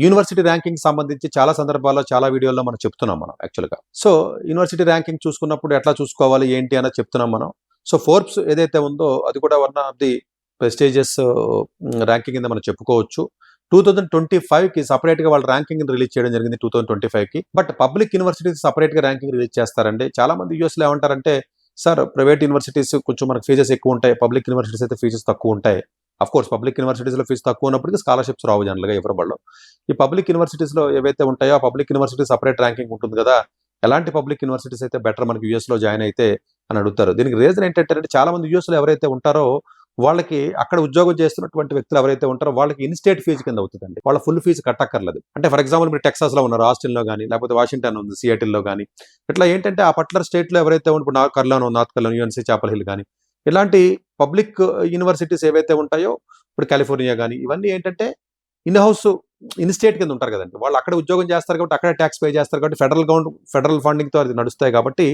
University ranking సంబంధించి చాలా సందర్భాల్లో చాలా వీడియోల్లో మనం చెప్తున్నాం మనం యాక్చువల్గా. సో యూనివర్సిటీ ర్యాంకింగ్ చూసుకున్నప్పుడు ఎట్లా చూసుకోవాలి ఏంటి అన్నది చెప్తున్నాం మనం. సో ఫోర్బ్స్ ఏదైతే ఉందో అది కూడా one of the prestigious ranking కింద మనం చెప్పుకోవచ్చు. 2025కి సపరేట్గా వాళ్ళ ర్యాంకింగ్ రిలీజ్ చేయడం జరిగింది 2025కి. బట్ పబ్లిక్ యూనివర్సిటీస్ సపరేట్గా ర్యాంకింగ్ రిలీజ్ చేస్తారండి. చాలా మంది యూఎస్లో ఏమంటారంటే, సార్ ప్రైవేట్ యూనివర్సిటీస్ కొంచెం మనకు ఫీజెస్ ఎక్కువ ఉంటాయి, పబ్లిక్ యూనివర్సిటీస్ అయితే ఫీజెస్ తక్కువ ఉంటాయి. అఫ్ కోర్స్ పబ్లిక్ యూనివర్సిటీస్లో ఫీజు తక్కువ ఉన్నప్పటికీ స్కాలర్షిప్స్ రావు జనరల్గా ఇవ్వబడలో. ఈ పబ్లిక్ యూనివర్సిటీస్లో ఏవైతే ఉంటాయో ఆ పబ్లిక్ యూనివర్సిటీ సపరేట్ ర్యాంకింగ్ ఉంటుంది కదా, ఎలాంటి పబ్లిక్ యూనివర్సిటీస్ అయితే బెటర్ మనకి యూఎస్లో జాయిన్ అయితే అని అడుగుతారు. దీనికి రీజన్ ఏంటంటే, చాలా మంది యూఎస్లో ఎవరైతే ఉంటారో వాళ్ళకి అక్కడ ఉద్యోగం చేస్తున్నటువంటి వ్యక్తులు ఎవరైతే ఉంటారో వాళ్ళకి ఇన్స్టేట్ ఫీజు కింద అవుతుందండి. వాళ్ళ ఫుల్ ఫీజు కట్టక్కర్లేదు. అంటే ఫర్ ఎగ్జాంపుల్ మీరు టెక్సాస్లో ఉన్నారు, ఆస్టిన్లో కానీ లేకపోతే వాషింగ్టన్ ఉంది, సియాటిల్లో కానీ, ఇట్లా ఏంటంటే ఆ పర్టికులర్ స్టేట్లో ఎవరైతే ఇప్పుడు నార్త్ కరోలినా, యూఎన్సీ చాపల్ హిల్ కానీ, ఇలాంటి పబ్లిక్ యూనివర్సిటీస్ ఏవైతే ఉంటాయో ఇప్పుడు కాలిఫోర్నియా కానీ, ఇవన్నీ ఏంటంటే ఇన్ హౌస్ ఇన్స్టేట్ కింద ఉంటారు కదండి. వాళ్ళు అక్కడ ఉద్యోగం చేస్తారు కాబట్టి అక్కడే ట్యాక్స్ పే చేస్తారు కాబట్టి ఫెడరల్ ఫండింగ్తో అది నడుస్తాయి కాబట్టి